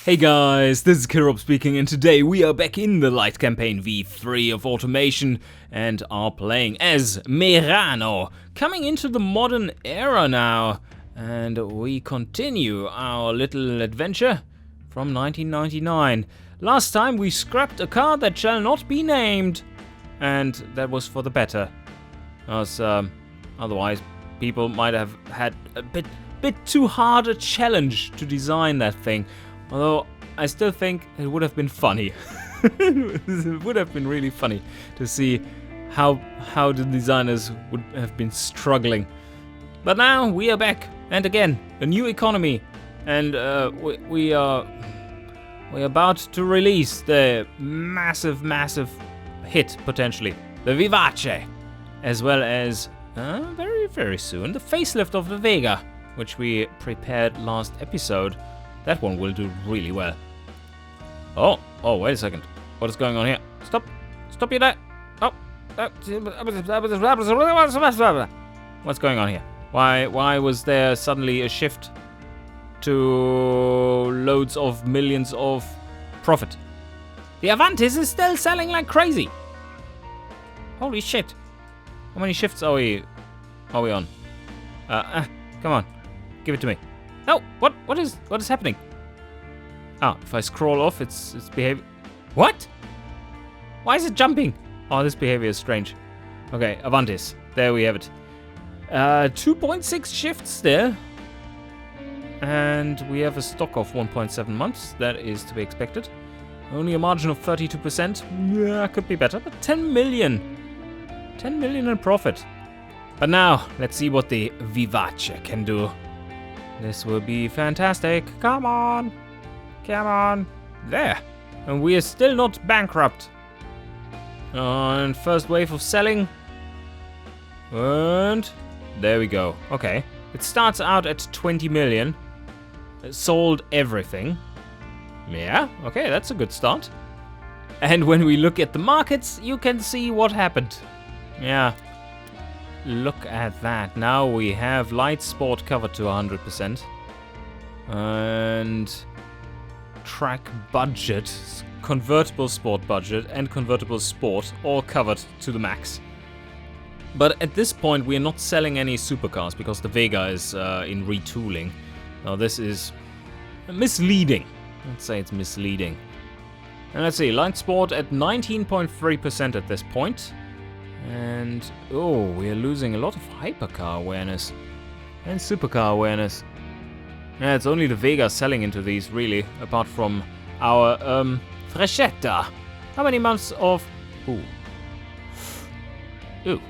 Hey guys, this is Kirop speaking, and today we are back in the Lite campaign V3 of automation and are playing as Merano, coming into the modern era now. And we continue our little adventure from 1999. Last time we scrapped a car that shall not be named, and that was for the better. Because otherwise people might have had a bit too hard a challenge to design that thing. Although, I still think it would have been funny. It would have been really funny to see how the designers would have been struggling. But now we are back, and again, a new economy. And we're about to release the massive hit, potentially, the Vivace. As well as, very soon, the facelift of the Vega, which we prepared last episode. That one will do really well. Oh, wait a second. What is going on here? Stop you there. Oh. What's going on here? Why was there suddenly a shift to loads of millions of profit? The Avantis is still selling like crazy. Holy shit. How many shifts are we on? Come on. Give it to me. No, what is happening? Ah, if I scroll off, it's behavior. What? Why is it jumping? Oh, this behavior is strange. Okay, Avantis. There we have it. 2.6 shifts there. And we have a stock of 1.7 months. That is to be expected. Only a margin of 32%. Yeah, could be better, but 10 million. 10 million in profit. But now, let's see what the Vivace can do. This will be fantastic. Come on. There. And we are still not bankrupt. And first wave of selling. And there we go. Okay. It starts out at 20 million. Sold everything. Yeah. Okay, that's a good start. And when we look at the markets, you can see what happened. Yeah. Look at that. Now we have Light Sport covered to 100%. And track budget, convertible sport budget, and convertible sport all covered to the max. But at this point, we are not selling any supercars because the Vega is in retooling. Now this is misleading. Let's say it's misleading. And let's see, Light Sport at 19.3% at this point. And, oh, we are losing a lot of hypercar awareness and supercar awareness. Yeah, it's only the Vega selling into these, really, apart from our, Freshetta. How many months of... Ooh. It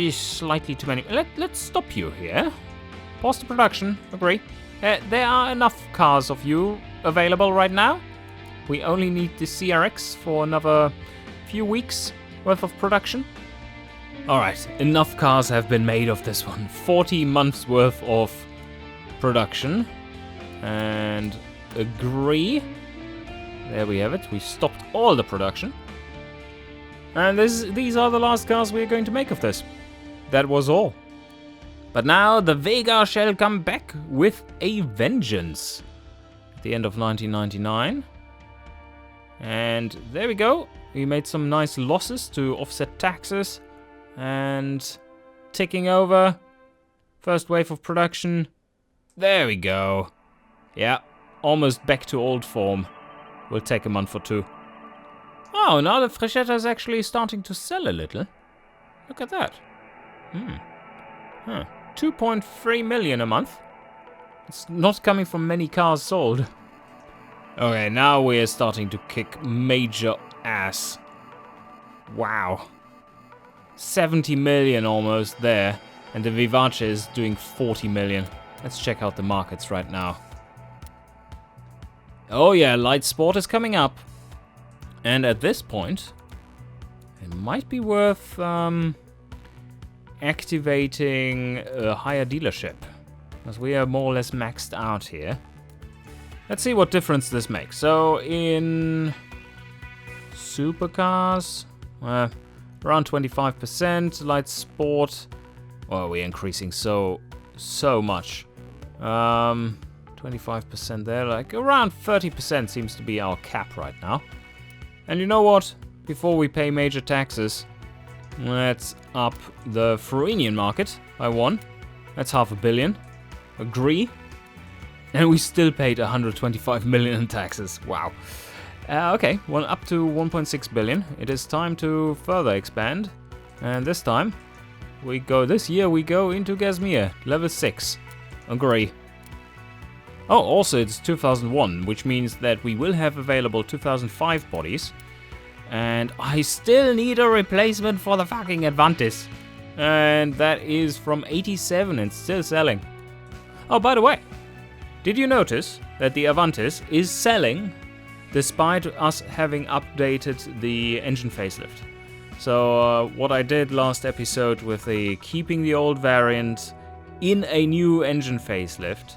is slightly too many. Let's stop you here. Pause the production. Agree. There are enough cars of you available right now. We only need the CRX for another few weeks worth of production. Alright, enough cars have been made of this one. 40 months worth of production. And agree. There we have it. We stopped all the production. And these are the last cars we are going to make of this. That was all. But now the Vega shall come back with a vengeance. At the end of 1999. And there we go. We made some nice losses to offset taxes. And ticking over. First wave of production. There we go. Yeah, almost back to old form. Will take a month or two. Oh, now the Freshetta is actually starting to sell a little. Look at that. 2.3 million a month. It's not coming from many cars sold. Okay, now we are starting to kick major ass. Wow. 70 million almost there. And the Vivace is doing 40 million. Let's check out the markets right now. Oh yeah, Light Sport is coming up. And at this point, it might be worth activating a higher dealership. Because we are more or less maxed out here. Let's see what difference this makes. So in supercars, around 25%. Light Sport, oh, we're increasing so much. 25% there, like around 30% seems to be our cap right now. And you know what? Before we pay major taxes, let's up the Fruinian market by 1. That's 500 million. Agree. And we still paid 125 million in taxes. Wow. Okay, well, up to 1.6 billion. It is time to further expand. And this time, this year we go into Gazmir, level 6. Agree. Oh, also it's 2001, which means that we will have available 2005 bodies. And I still need a replacement for the fucking Avantis. And that is from 87 and still selling. Oh, by the way, did you notice that the Avantis is selling despite us having updated the engine facelift? So what I did last episode with keeping the old variant in a new engine facelift,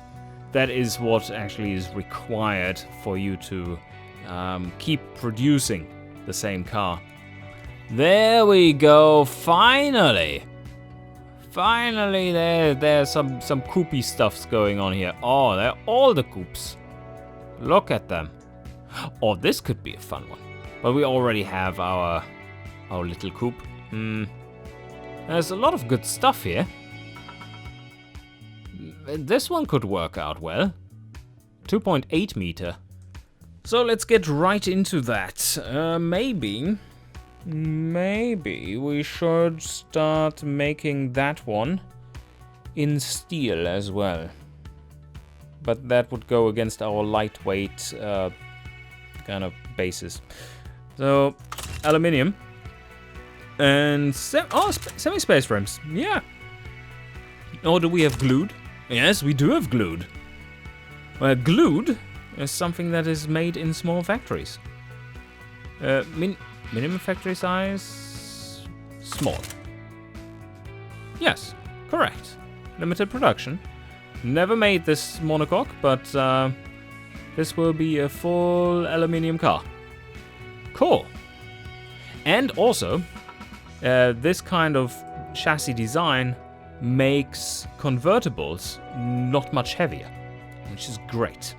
that is what actually is required for you to keep producing the same car. There we go, finally! Finally, there's some coupy stuffs going on here. Oh, they're all the coupes. Look at them. Oh, this could be a fun one. But we already have our little coupe. There's a lot of good stuff here. This one could work out well. 2.8 meter. So let's get right into that. Maybe we should start making that one in steel as well. But that would go against our lightweight kind of bases. So, aluminium. And semi-space frames. Yeah. Or do we have glued? Yes, we do have glued. Well, glued is something that is made in small factories. Minimum factory size? Small. Yes, correct. Limited production. Never made this monocoque, but this will be a full aluminium car. Cool. And also, this kind of chassis design makes convertibles not much heavier, which is great.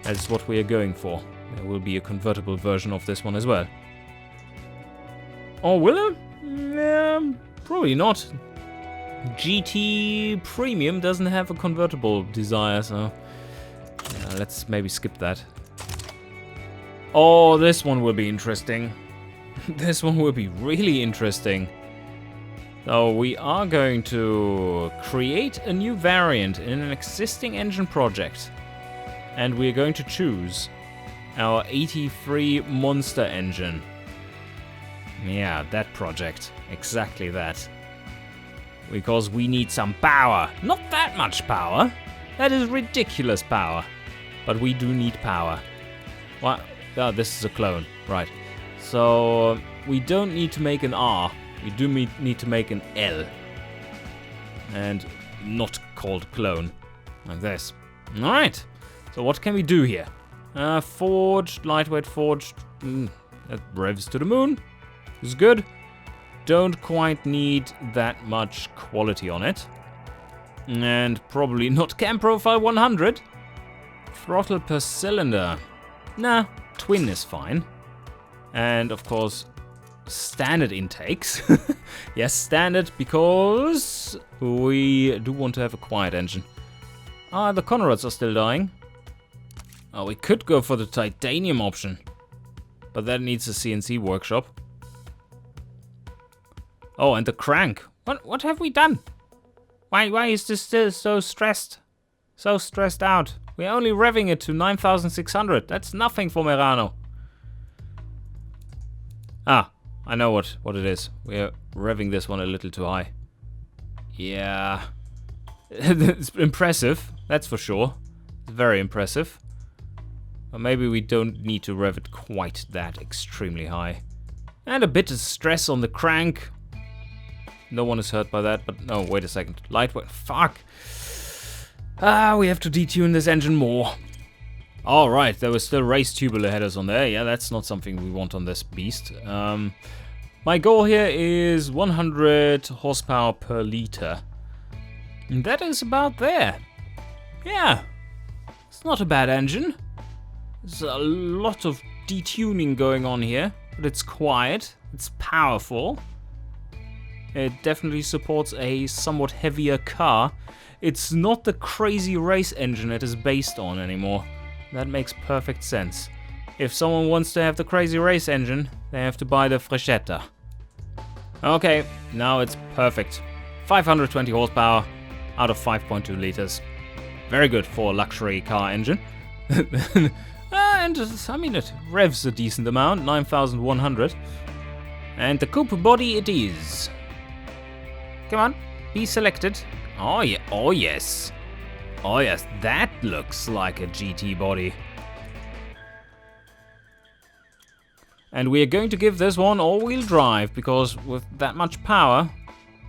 That's what we are going for. There will be a convertible version of this one as well. Or will there? Probably not. GT Premium doesn't have a convertible desire, so let's maybe skip that. Oh, this one will be interesting. This one will be really interesting. So we are going to create a new variant in an existing engine project. And we're going to choose our 83 Monster engine. Yeah, that project. Exactly that. Because we need some power. Not that much power. That is ridiculous power. But we do need power. What? Oh, this is a clone. Right. So, we don't need to make an R. We do need to make an L. And not called clone. Like this. Alright. So what can we do here? Forged, lightweight forged. That revs to the moon. Is good. Don't quite need that much quality on it. And probably not cam profile 100. Throttle per cylinder. Nah, twin is fine. And of course, standard intakes. Yes, standard, because we do want to have a quiet engine. Ah, the Conrads are still dying. Oh, we could go for the titanium option. But that needs a CNC workshop. Oh, and the crank. What have we done? Why is this still so stressed? So stressed out. We're only revving it to 9,600. That's nothing for Merano. Ah, I know what it is. We're revving this one a little too high. Yeah. It's impressive, that's for sure. It's very impressive. But maybe we don't need to rev it quite that extremely high. And a bit of stress on the crank. No one is hurt by that, but no, wait a second. Lightweight, fuck. Ah, we have to detune this engine more. Alright, there was still race tubular headers on there. Yeah, that's not something we want on this beast. My goal here is 100 horsepower per liter. And that is about there. Yeah. It's not a bad engine. There's a lot of detuning going on here, but it's quiet, it's powerful. It definitely supports a somewhat heavier car. It's not the crazy race engine it is based on anymore. That makes perfect sense. If someone wants to have the crazy race engine, they have to buy the Freshetta. Okay, now it's perfect. 520 horsepower out of 5.2 liters. Very good for a luxury car engine. And I mean, it revs a decent amount, 9,100. And the coupe body it is. Come on, be selected. Oh yeah, oh yes. Oh yes, that looks like a GT body. And we are going to give this one all-wheel drive, because with that much power,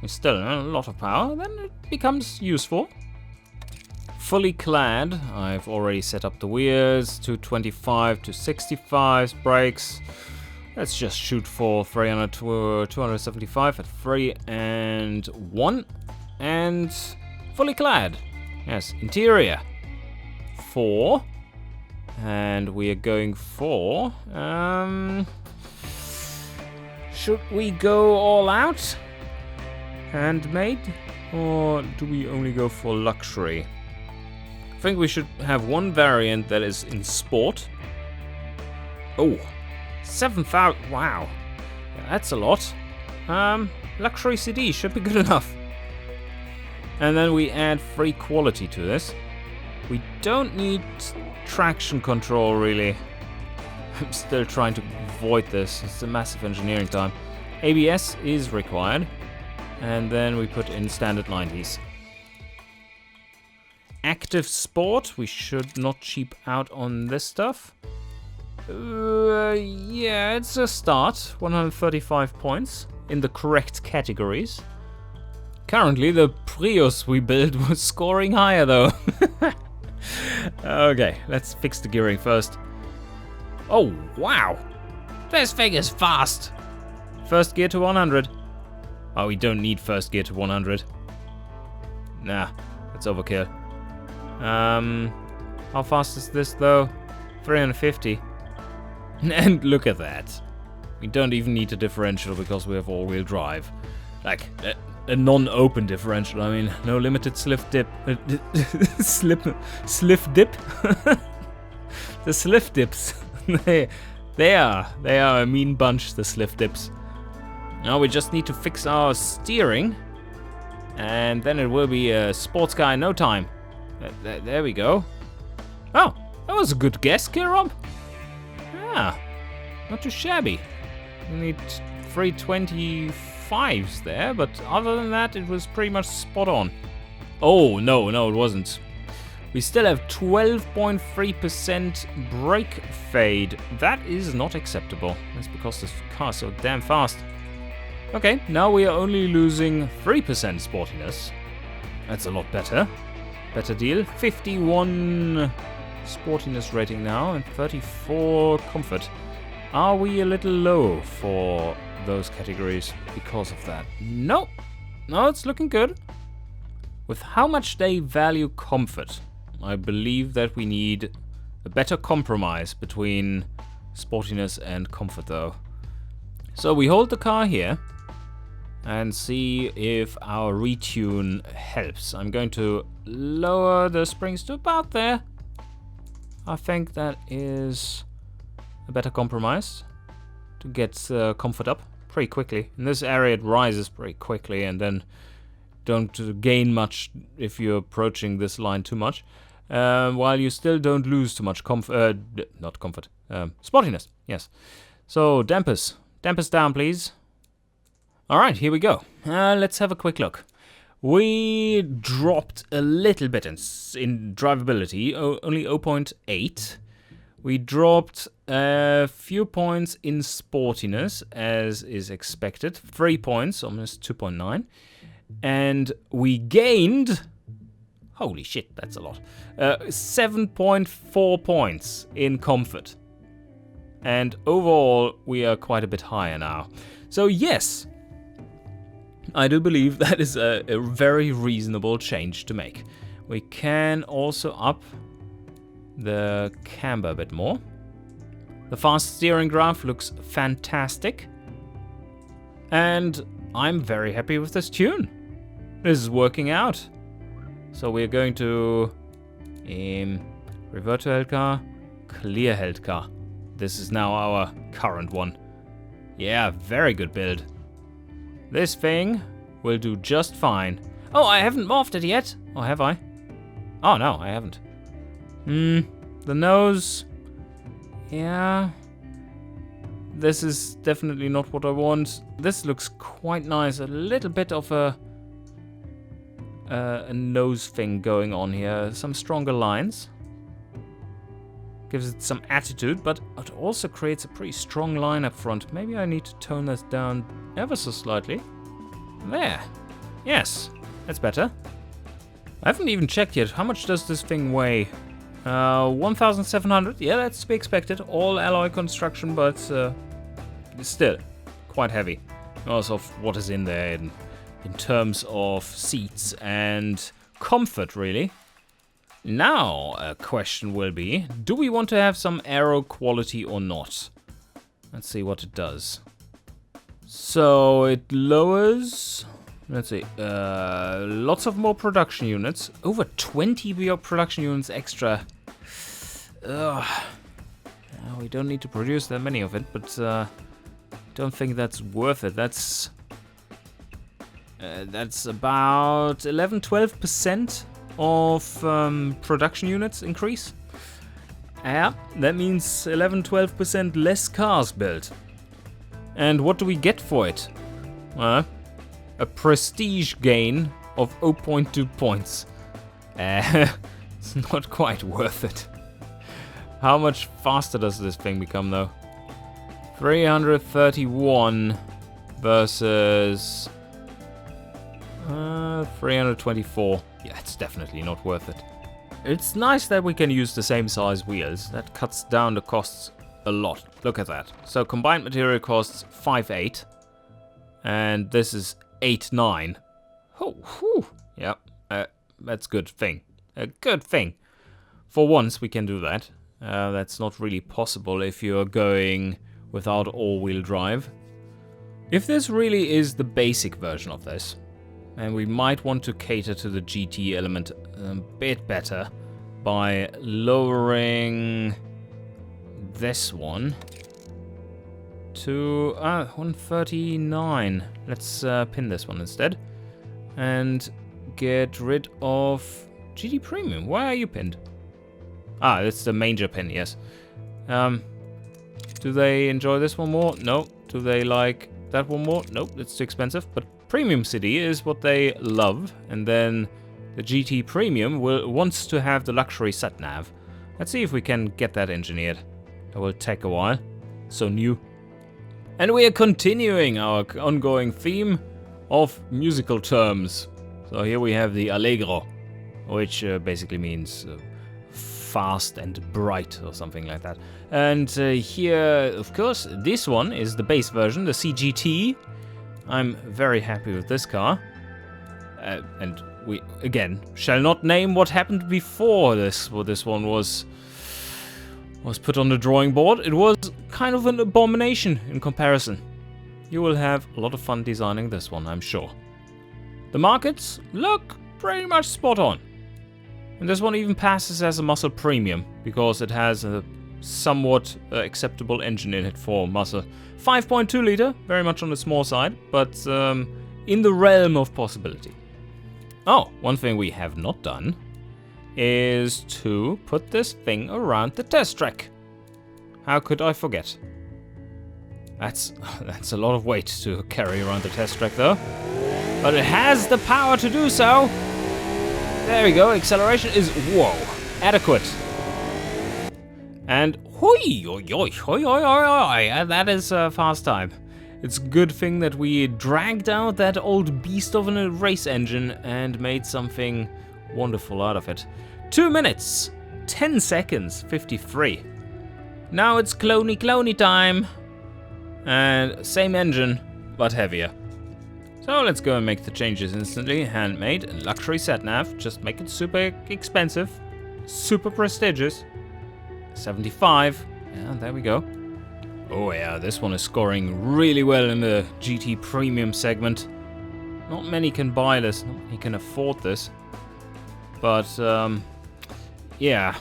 it's still a lot of power, then it becomes useful. Fully clad, I've already set up the wheels, 225 to 65 brakes. Let's just shoot for 275 at 3 and 1. And fully clad. Yes, interior 4. And we are going for... should we go all out? Handmade? Or do we only go for luxury? I think we should have one variant that is in sport. Oh, 7,000. Wow. Yeah, that's a lot. Luxury CD should be good enough. And then we add free quality to this. We don't need traction control, really. I'm still trying to avoid this. It's a massive engineering time. ABS is required. And then we put in standard 90s. Active Sport. We should not cheap out on this stuff. Yeah, it's a start. 135 points in the correct categories. Currently, the Prius we built was scoring higher, though. Okay, let's fix the gearing first. Oh, wow. This thing is fast. First gear to 100. Oh, we don't need first gear to 100. Nah, that's overkill. How fast is this, though? 350. And look at that. We don't even need a differential because we have all-wheel drive. Like, a non-open differential. I mean, no limited slip dip. Slip dip? The slip dips. they are a mean bunch, the slip dips. Now we just need to fix our steering. And then it will be a sports car in no time. There we go. Oh, that was a good guess, Kirob. Yeah, not too shabby. We need 325s there, but other than that, it was pretty much spot on. Oh, no, it wasn't. We still have 12.3% brake fade. That is not acceptable. That's because this car is so damn fast. Okay, now we are only losing 3% sportiness. That's a lot better. Better deal. 51 sportiness rating now and 34 comfort. Are we a little low for those categories because of that? No, it's looking good. With how much they value comfort, I believe that we need a better compromise between sportiness and comfort, though. So we hold the car here and see if our retune helps. I'm going to lower the springs to about there. I think that is a better compromise to get comfort up pretty quickly. In this area it rises pretty quickly and then don't gain much if you're approaching this line too much. While you still don't lose too much sportiness, yes. So dampers down, please. Alright, here we go. Let's have a quick look. We dropped a little bit in drivability, only 0.8. We dropped a few points in sportiness, as is expected. 3 points, almost 2.9. And we gained... Holy shit, that's a lot. 7.4 points in comfort. And overall, we are quite a bit higher now. So yes, I do believe that is a very reasonable change to make. We can also up the camber a bit more. The fast steering graph looks fantastic. And I'm very happy with this tune. This is working out. So we're going to revert to held car, clear held car. This is now our current one. Yeah, very good build. This thing will do just fine. Oh, I haven't morphed it yet. Or have I? Oh, no, I haven't. The nose. Yeah. This is definitely not what I want. This looks quite nice. A little bit of a nose thing going on here. Some stronger lines. Gives it some attitude, but it also creates a pretty strong line up front. Maybe I need to tone this down ever so slightly. There. Yes, that's better. I haven't even checked yet. How much does this thing weigh? 1,700. Yeah, that's to be expected. All alloy construction, but still quite heavy. Also, what is in there in terms of seats and comfort, really. Now, a question will be, do we want to have some aero quality or not? Let's see what it does. So, it lowers... Let's see, lots of more production units. Over 20 production units extra. We don't need to produce that many of it, but don't think that's worth it. That's about 11-12% of production units increase. Yeah, that means 11-12% less cars built. And what do we get for it? A prestige gain of 0.2 points. It's not quite worth it. How much faster does this thing become, though? 331 versus 324. Yeah, it's definitely not worth it. It's nice that we can use the same size wheels. That cuts down the costs a lot. Look at that. So combined material costs 5.8, and this is 8.9. Oh, whew. Yeah, that's good thing. A good thing. For once, we can do that. That's not really possible if you're going without all-wheel drive. If this really is the basic version of this, and we might want to cater to the GT element a bit better by lowering this one to 139. Let's pin this one instead and get rid of GT Premium. Why are you pinned? Ah, it's the manger pin, yes. Do they enjoy this one more? No. Do they like that one more? Nope, it's too expensive. But Premium City is what they love, and then the GT Premium wants to have the luxury sat-nav. Let's see if we can get that engineered. It will take a while. So new. And we are continuing our ongoing theme of musical terms. So here we have the Allegro, which basically means fast and bright or something like that. And here, of course, this one is the base version, the CGT. I'm very happy with this car. And we, again, shall not name what happened before this. Well, this one was put on the drawing board. It was kind of an abomination in comparison. You will have a lot of fun designing this one, I'm sure. The markets look pretty much spot on. And this one even passes as a muscle premium, because it has a somewhat acceptable engine in it for muscle. 5.2 liter, very much on the small side, but in the realm of possibility. Oh, one thing we have not done is to put this thing around the test track. How could I forget? That's a lot of weight to carry around the test track though. But it has the power to do so. There we go, acceleration is, whoa, adequate. And that is a fast time. It's a good thing that we dragged out that old beast of a race engine and made something wonderful out of it. 2 minutes, 10 seconds, 53. Now it's cloney time. And same engine, but heavier. So let's go and make the changes instantly. Handmade, luxury sat-nav, just make it super expensive, super prestigious. 75. Yeah, there we go. Oh yeah, this one is scoring really well in the GT Premium segment. Not many can buy this, not many can afford this. But, yeah,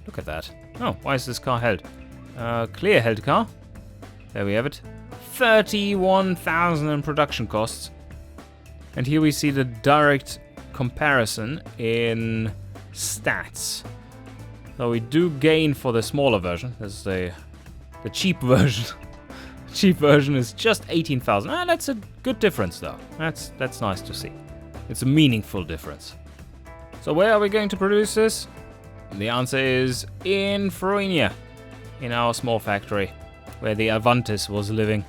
look at that. Oh, why is this car held? Clear held car. There we have it. 31,000 in production costs. And here we see the direct comparison in stats. So we do gain for the smaller version. This is the cheap version. The cheap version is just 18,000. Ah, that's a good difference though. That's nice to see. It's a meaningful difference. So where are we going to produce this? The answer is in Fruinia, in our small factory, where the Avantis was living.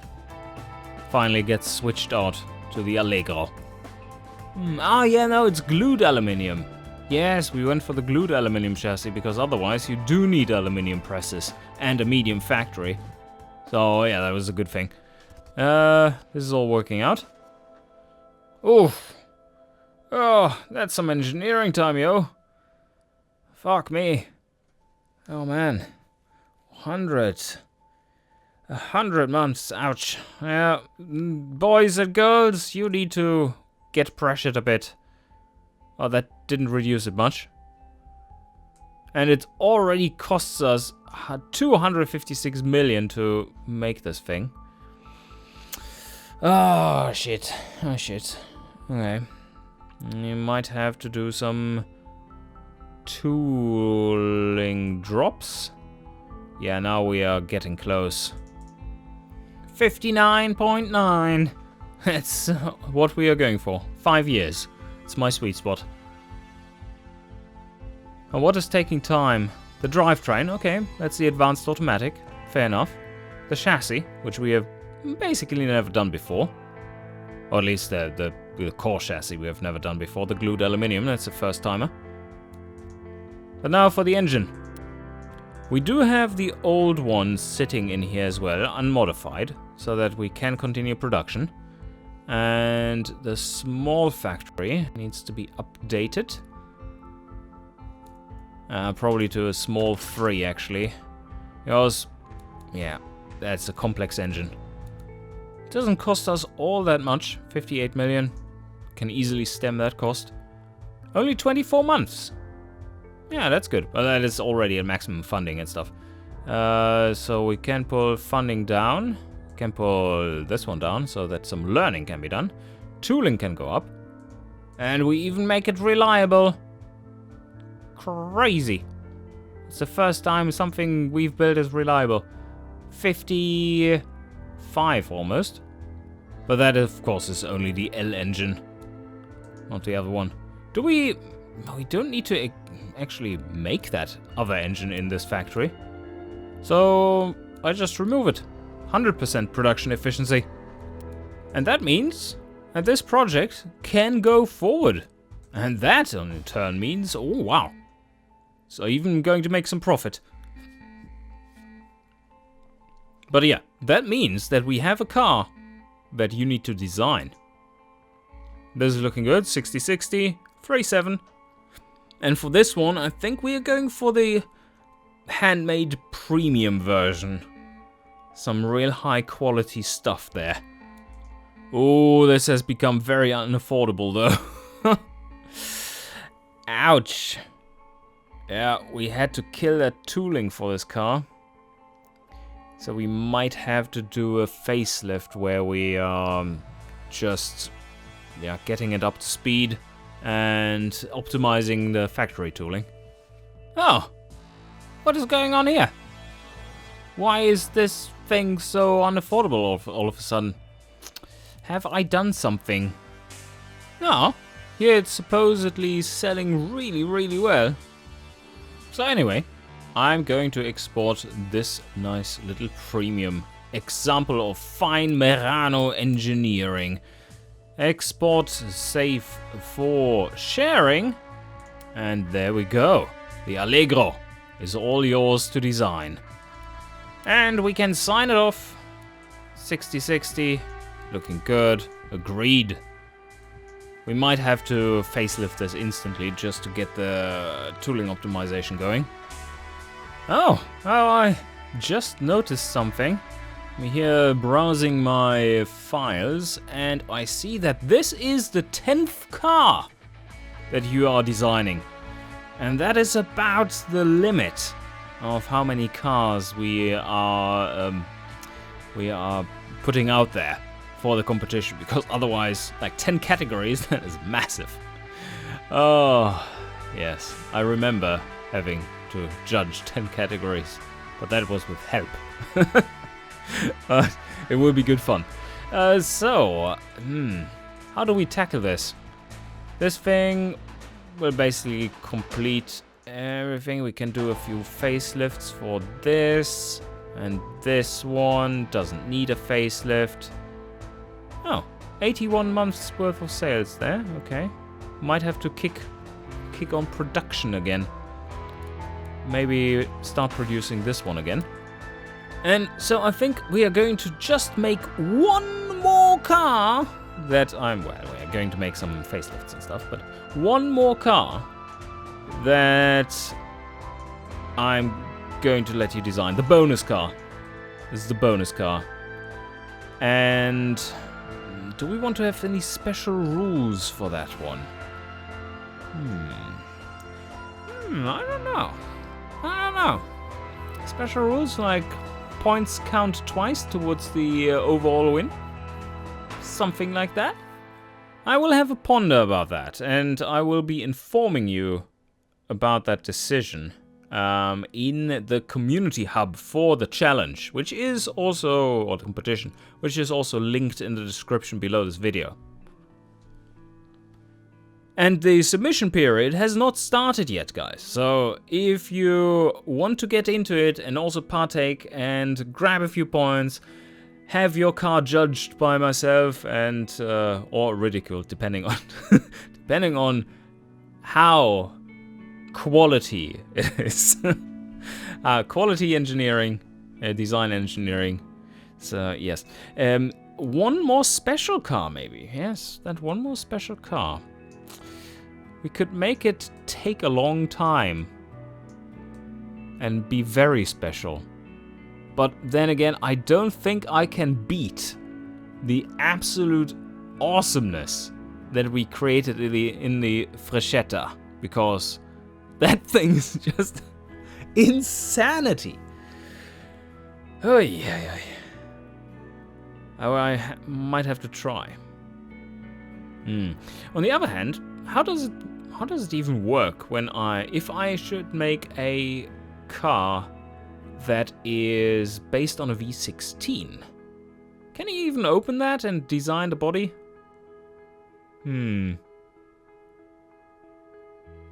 Finally gets switched out to the Allegro. Ah, yeah, no, it's glued aluminium. Yes, we went for the glued aluminium chassis because otherwise you do need aluminium presses and a medium factory. So yeah, that was a good thing. This is all working out. Oof. Oh, that's some engineering time, yo. Fuck me. Oh man. 100 months, ouch. Yeah, boys and girls, you need to get pressured a bit. Oh, that didn't reduce it much. And it already costs us 256 million to make this thing. Oh, shit. Oh, shit. Okay. You might have to do some tooling drops. Yeah, now we are getting close. 59.9. That's what we are going for. 5 years. It's my sweet spot. And what is taking time? The drivetrain, okay, that's the advanced automatic. Fair enough. The chassis, which we have basically never done before. Or at least the core chassis we have never done before. The glued aluminium, that's a first timer. But now for the engine. We do have the old one sitting in here as well, unmodified, so that we can continue production. And the small factory needs to be updated. Probably to a small 3 actually. Because, yeah, that's a complex engine. It doesn't cost us all that much, 58 million. Can easily stem that cost. Only 24 months. Yeah, that's good. Well, that is already at maximum funding and stuff. So we can pull funding down. Can pull this one down so that some learning can be done. Tooling can go up. And we even make it reliable. Crazy. It's the first time something we've built is reliable. 55 almost. But that, of course, is only the L engine. Not the other one. Do we... We don't need to actually make that other engine in this factory. So I just remove it. 100% production efficiency. And that means that this project can go forward. And that in turn means, oh wow. So even going to make some profit. But yeah, that means that we have a car that you need to design. This is looking good, 6060, 37. And for this one, I think we are going for the handmade premium version. Some real high quality stuff there. Oh, this has become very unaffordable though. Ouch. Yeah, we had to kill that tooling for this car. So we might have to do a facelift where we just getting it up to speed and optimizing the factory tooling. Oh, what is going on here? Why is this thing so unaffordable all of a sudden? Have I done something? No, here it's supposedly selling really, really well. So anyway, I'm going to export this nice little premium example of fine Merano engineering. Export safe for sharing. And there we go. The Allegro is all yours to design. And we can sign it off. 6060, looking good. Agreed. We might have to facelift this instantly just to get the tooling optimization going. Oh, I just noticed something. I'm here browsing my files, and I see that this is the 10th car that you are designing. And that is about the limit of how many cars we are putting out there for the competition, because otherwise, like 10 categories, that is massive. Oh, yes, I remember having to judge 10 categories, but that was with help. But it will be good fun. How do we tackle this? This thing will basically complete everything. We can do a few facelifts for this, and this one doesn't need a facelift. Oh, 81 months worth of sales there. Okay, might have to kick on production again. Maybe start producing this one again. And so I think we are going to just make one more car that we're going to make some facelifts and stuff, but one more car that I'm going to let you design. The bonus car. This is the bonus car. And do we want to have any special rules for that one? I don't know. Special rules like points count twice towards the overall win? Something like that? I will have a ponder about that, and I will be informing you about that decision in the community hub for the challenge, which is also, or the competition, which is also linked in the description below this video. And the submission period has not started yet, guys. So if you want to get into it and also partake and grab a few points, have your car judged by myself and or ridiculed, depending on how quality it is. Quality engineering, design engineering. So yes, one more special car maybe. Yes, that one more special car. We could make it take a long time and be very special. But then again, I don't think I can beat the absolute awesomeness that we created in the Freshetta, because that thing is just insanity. Oh yeah. I might have to try. On the other hand, how does it even work when if I should make a car that is based on a V16? Can you even open that and design the body?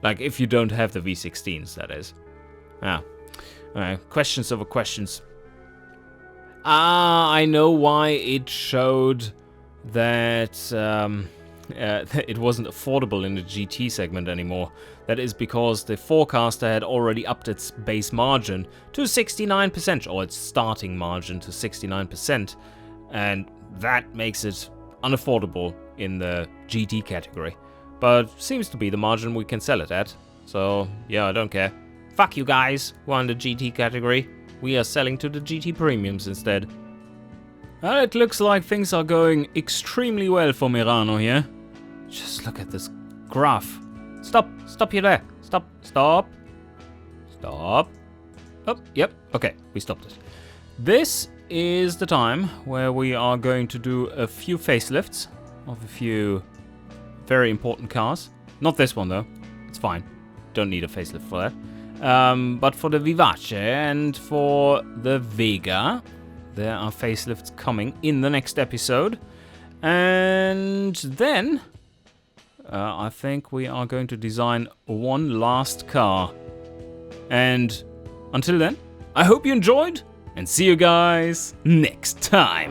Like if you don't have the V16s, that is. Questions over questions. I know why it showed that it wasn't affordable in the GT segment anymore. That is because the forecaster had already upped its base margin to 69%, or its starting margin to 69%, and that makes it unaffordable in the GT category. But seems to be the margin we can sell it at, so yeah, I don't care. Fuck you guys who are in the GT category. We are selling to the GT premiums instead. It looks like things are going extremely well for Merano here. Just look at this graph. Stop you there. Stop. Oh, yep, okay, we stopped it. This is the time where we are going to do a few facelifts of a few very important cars. Not this one though, it's fine. Don't need a facelift for that. But for the Vivace and for the Vega, there are facelifts coming in the next episode. And then I think we are going to design one last car. And until then, I hope you enjoyed, and see you guys next time.